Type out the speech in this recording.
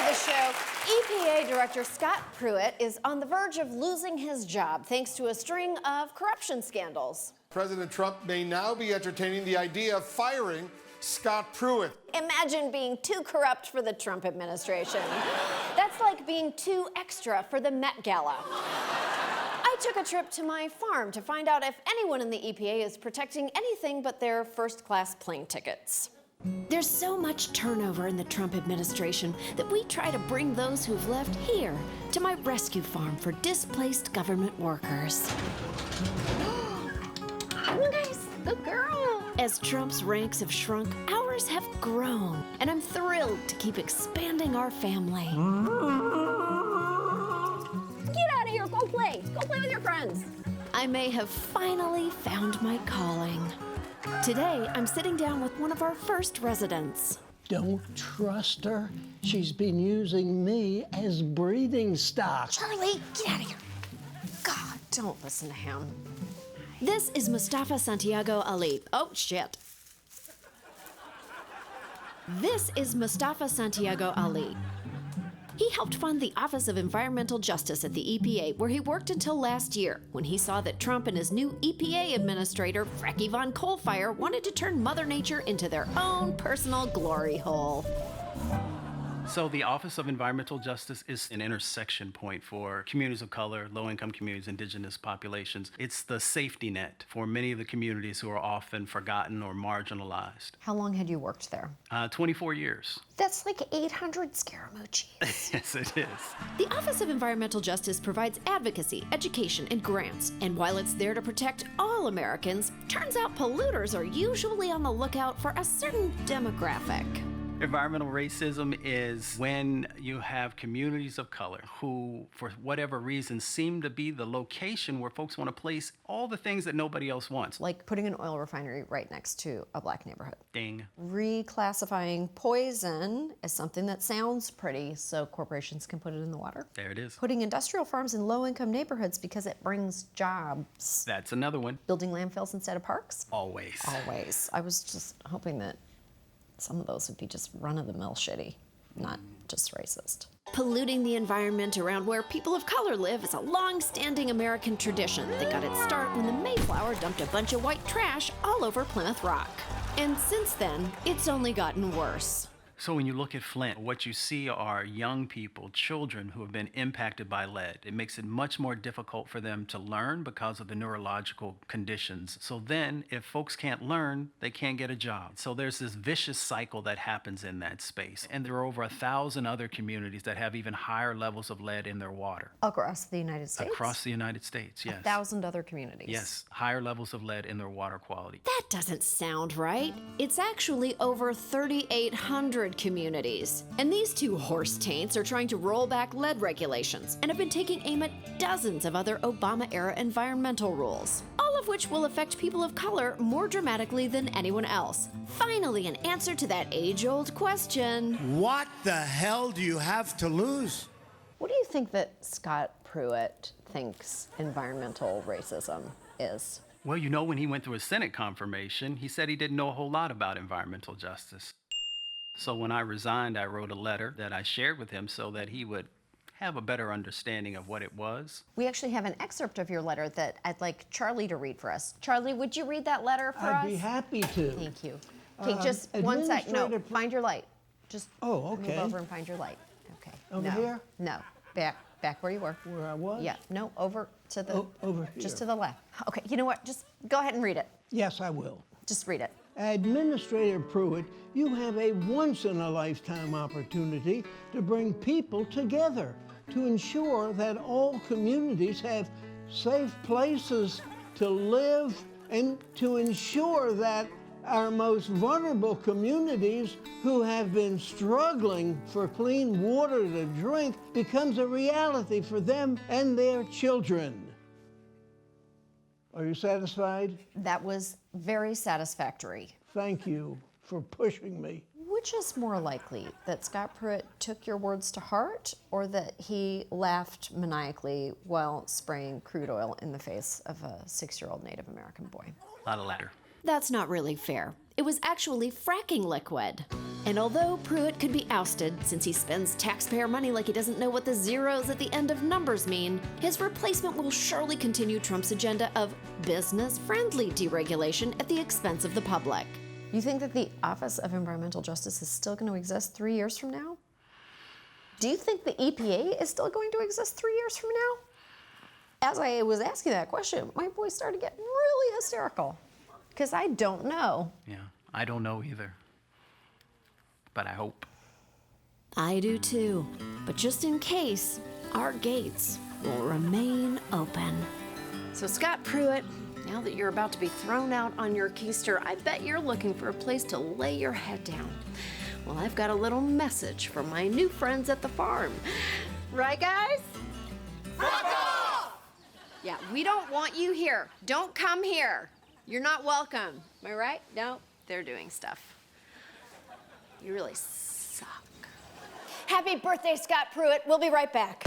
the show. EPA Director Scott Pruitt is on the verge of losing his job thanks to a string of corruption scandals. President Trump may now be entertaining the idea of firing Scott Pruitt. Imagine being too corrupt for the Trump administration. That's like being too extra for the Met Gala. I took a trip to my farm to find out if anyone in the EPA is protecting anything but their first-class plane tickets. There's so much turnover in the Trump administration that we try to bring those who've left here to my rescue farm for displaced government workers. Come on, guys, good girl. As Trump's ranks have shrunk, ours have grown, and I'm thrilled to keep expanding our family. Get out of here, go play. Go play with your friends. I may have finally found my calling. Today, I'm sitting down with one of our first residents. Don't trust her. She's been using me as breeding stock. Charlie, get out of here. God, don't listen to him. This is Mustafa Santiago Ali. Oh, shit. This is Mustafa Santiago Ali. He helped fund the Office of Environmental Justice at the EPA, where he worked until last year, when he saw that Trump and his new EPA administrator, Frankie von Coalfire, wanted to turn Mother Nature into their own personal glory hole. So the Office of Environmental Justice is an intersection point for communities of color, low-income communities, indigenous populations. It's the safety net for many of the communities who are often forgotten or marginalized. How long had you worked there? 24 years. That's like 800 Scaramucci's. Yes, it is. The Office of Environmental Justice provides advocacy, education, and grants. And while it's there to protect all Americans, turns out polluters are usually on the lookout for a certain demographic. Environmental racism is when you have communities of color who, for whatever reason, seem to be the location where folks want to place all the things that nobody else wants. Like putting an oil refinery right next to a black neighborhood. Ding. Reclassifying poison as something that sounds pretty so corporations can put it in the water. There it is. Putting industrial farms in low-income neighborhoods because it brings jobs. That's another one. Building landfills instead of parks? Always. Always. I was just hoping that some of those would be just run-of-the-mill shitty, not just racist. Polluting the environment around where people of color live is a long-standing American tradition that got its start when the Mayflower dumped a bunch of white trash all over Plymouth Rock. And since then, it's only gotten worse. So when you look at Flint, what you see are young people, children who have been impacted by lead. It makes it much more difficult for them to learn because of the neurological conditions. So then, if folks can't learn, they can't get a job. So there's this vicious cycle that happens in that space. And there are over 1,000 other communities that have even higher levels of lead in their water. Across the United States? Across the United States, yes. 1,000 other communities? Yes, higher levels of lead in their water quality. That doesn't sound right. It's actually over 3,800 communities. And these two horse taints are trying to roll back lead regulations and have been taking aim at dozens of other Obama-era environmental rules, all of which will affect people of color more dramatically than anyone else. Finally, an answer to that age-old question. What the hell do you have to lose? What do you think that Scott Pruitt thinks environmental racism is? Well, you know, when he went through his Senate confirmation, he said he didn't know a whole lot about environmental justice. So when I resigned, I wrote a letter that I shared with him so that he would have a better understanding of what it was. We actually have an excerpt of your letter that I'd like Charlie to read for us. Charlie, would you read that letter for us? I'd be happy to. Thank you. Okay, just 1 sec. No, find your light. Just okay. Move over and find your light. Okay. Over no. here? No, back where you were. Where I was? Yeah, no, over to the, over here. just to the left. Okay, you know what? Just go ahead and read it. Yes, I will. Just read it. Administrator Pruitt, you have a once-in-a-lifetime opportunity to bring people together to ensure that all communities have safe places to live and to ensure that our most vulnerable communities who have been struggling for clean water to drink becomes a reality for them and their children. Are you satisfied? That was very satisfactory. Thank you for pushing me. Which is more likely, that Scott Pruitt took your words to heart or that he laughed maniacally while spraying crude oil in the face of a 6-year-old Native American boy? A lot of latter. That's not really fair. It was actually fracking liquid. And although Pruitt could be ousted since he spends taxpayer money like he doesn't know what the zeros at the end of numbers mean, his replacement will surely continue Trump's agenda of business-friendly deregulation at the expense of the public. You think that the Office of Environmental Justice is still going to exist 3 years from now? Do you think the EPA is still going to exist 3 years from now? As I was asking that question, my voice started getting really hysterical, because I don't know. Yeah, I don't know either. But I hope. I do too. But just in case, our gates will remain open. So Scott Pruitt, now that you're about to be thrown out on your keister, I bet you're looking for a place to lay your head down. Well, I've got a little message from my new friends at the farm. Right, guys? Frontal! Yeah, we don't want you here. Don't come here. You're not welcome. Am I right? No, they're doing stuff. You really suck. Happy birthday, Scott Pruitt. We'll be right back.